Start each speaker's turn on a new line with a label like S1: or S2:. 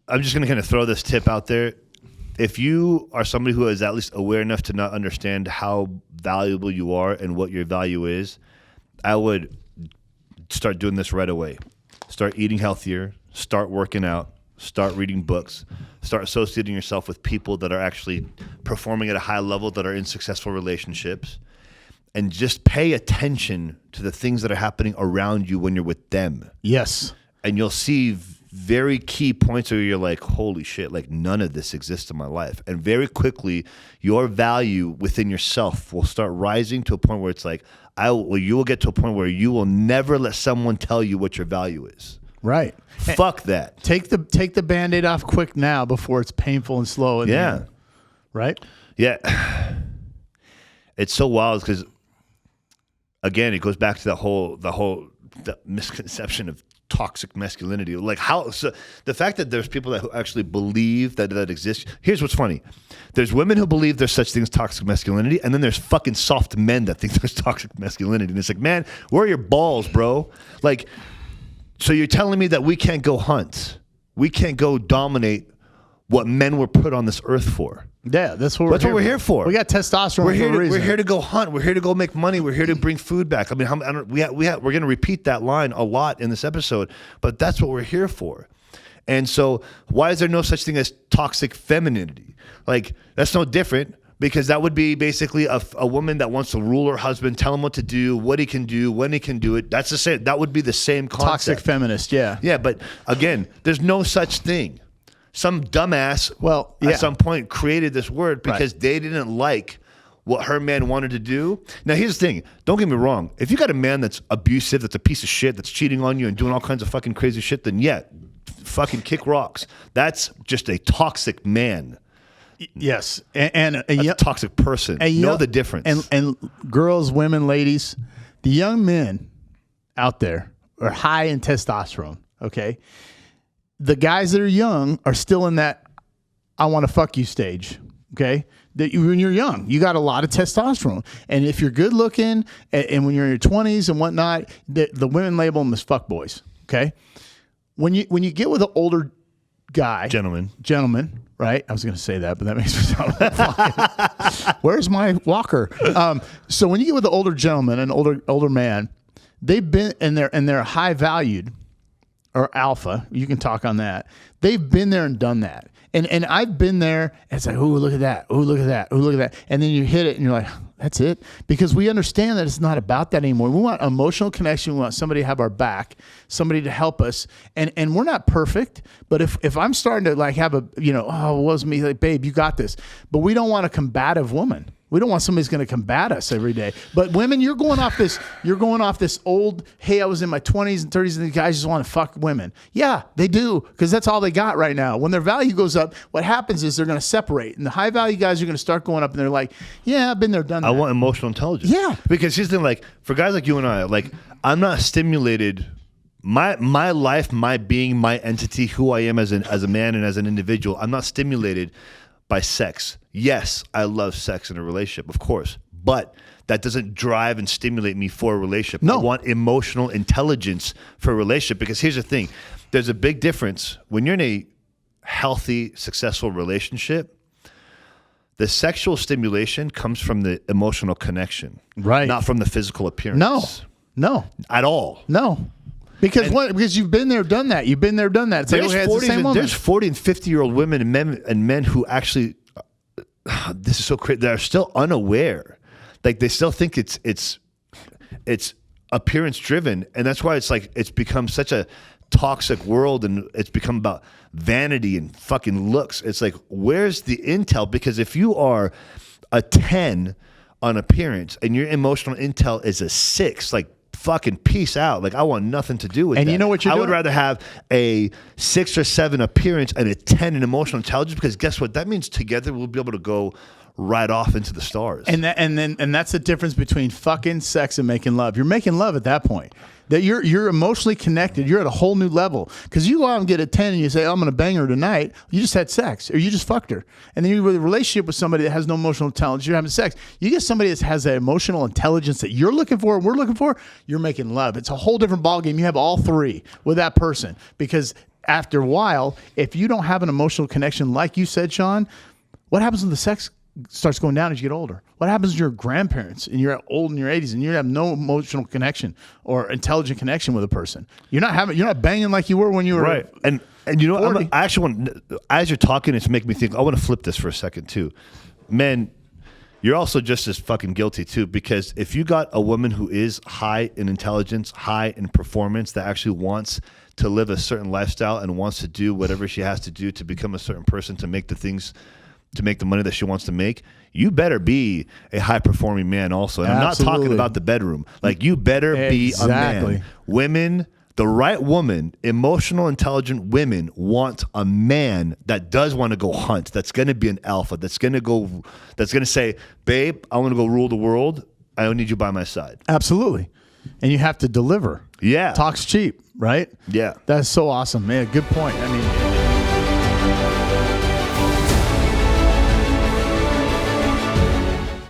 S1: I'm just going to kind of throw this tip out there. If you are somebody who is at least aware enough to not understand how valuable you are and what your value is, I would start doing this right away. Start eating healthier, start working out, start reading books, start associating yourself with people that are actually performing at a high level, that are in successful relationships, and just pay attention to the things that are happening around you when you're with them.
S2: Yes.
S1: And you'll see very key points where you're like, holy shit, like none of this exists in my life. And very quickly, your value within yourself will start rising to a point where it's like, you will get to a point where you will never let someone tell you what your value is.
S2: Right.
S1: Fuck that.
S2: Take the Band-Aid off quick now before it's painful and slow.
S1: Yeah.
S2: Right?
S1: Yeah. It's so wild because, again, it goes back to the whole misconception of toxic masculinity. Like the fact that there's people that actually believe that exists. Here's what's funny. There's women who believe there's such things as toxic masculinity, and then there's fucking soft men that think there's toxic masculinity. And it's like, man, where are your balls, bro? Like, so you're telling me that we can't go hunt. We can't go dominate what men were put on this earth for.
S2: Yeah, that's what we're here for. We got testosterone for a reason.
S1: We're here to go hunt. We're here to go make money. We're here to bring food back. I mean, we're going to repeat that line a lot in this episode, but that's what we're here for. And so why is there no such thing as toxic femininity? Like, that's no different, because that would be basically a woman that wants to rule her husband, tell him what to do, what he can do, when he can do it. That's the same. That would be the same concept.
S2: Toxic feminist, yeah.
S1: Yeah, but again, there's no such thing. Some dumbass at some point created this word because they didn't like what her man wanted to do. Now, here's the thing. Don't get me wrong. If you got a man that's abusive, that's a piece of shit, that's cheating on you and doing all kinds of fucking crazy shit, then yeah, fucking kick rocks. That's just a toxic man.
S2: Yes. And
S1: a toxic person. Know the difference.
S2: And girls, women, ladies, the young men out there are high in testosterone, okay? The guys that are young are still in that I want to fuck you stage, okay? When you're young, you got a lot of testosterone. And if you're good looking and when you're in your 20s and whatnot, the women label them as fuck boys, okay? When you get with an older guy. Gentleman, right? I was going to say that, but that makes me sound like fucking. Where's my walker? So when you get with an older gentleman, an older man, they've been, and they're high valued, or alpha, you can talk on that. They've been there and done that. And I've been there, and it's like, oh, look at that. Oh, look at that. Oh, look at that. And then you hit it, and you're like, that's it. Because we understand that it's not about that anymore. We want emotional connection. We want somebody to have our back, somebody to help us. And we're not perfect, but if I'm starting to like have oh, it was me, like, babe, you got this. But we don't want a combative woman. We don't want somebody who's going to combat us every day. But women, you're going off this old, hey, I was in my 20s and 30s and the guys just want to fuck women. Yeah, they do, because that's all they got right now. When their value goes up, what happens is they're going to separate. And the high value guys are going to start going up and they're like, yeah, I've been there, done that.
S1: I want emotional intelligence.
S2: Yeah.
S1: Because here's the thing, like, for guys like you and I, like, I'm not stimulated. My life, my being, my entity, who I am as a man and as an individual, I'm not stimulated by sex. Yes, I love sex in a relationship, of course, but that doesn't drive and stimulate me for a relationship.
S2: No.
S1: I want emotional intelligence for a relationship, because here's the thing. There's a big difference. When you're in a healthy, successful relationship, the sexual stimulation comes from the emotional connection.
S2: Right.
S1: Not from the physical appearance.
S2: No.
S1: At all.
S2: No. Because you've been there, done that. You've been there, done that. It's like, okay, it's the same woman.
S1: There's 40 and 50-year-old women and men who actually, this is so crazy, they're still unaware. Like, they still think it's appearance driven, and that's why it's like it's become such a toxic world, and it's become about vanity and fucking looks. It's like, where's the intel? Because if you are a 10 on appearance and your emotional intel is a 6, like, fucking peace out. Like, I want nothing to do with that.
S2: And you know what you're doing?
S1: I would rather have a 6 or 7 appearance and a 10 in emotional intelligence, because guess what? That means together we'll be able to go right off into the stars.
S2: And that's the difference between fucking sex and making love. You're making love at that point. That you're emotionally connected. You're at a whole new level. Because you go out and get a 10 and you say, oh, I'm going to bang her tonight. You just had sex, or you just fucked her. And then you're in a relationship with somebody that has no emotional intelligence. You're having sex. You get somebody that has that emotional intelligence that you're looking for and we're looking for, you're making love. It's a whole different ballgame. You have all three with that person, because after a while, if you don't have an emotional connection, like you said, Sean, what happens when the sex starts going down as you get older? What happens to your grandparents and you're old in your 80s and you have no emotional connection or intelligent connection with a person? You're not banging like you were when you were
S1: right. And you know,
S2: 40.
S1: I actually want, as you're talking, it's making me think. I want to flip this for a second too, men. You're also just as fucking guilty too, because if you got a woman who is high in intelligence, high in performance, that actually wants to live a certain lifestyle and wants to do whatever she has to do to become a certain person to make the money that she wants to make, you better be a high performing man also. And I'm not talking about the bedroom. Like, you better be a man. Women, the right woman, emotional, intelligent women want a man that does want to go hunt, that's going to be an alpha, that's going to say, babe, I want to go rule the world. I don't need you by my side.
S2: Absolutely. And you have to deliver.
S1: Yeah.
S2: Talk's cheap, right?
S1: Yeah.
S2: That's so awesome, man. Good point. I mean,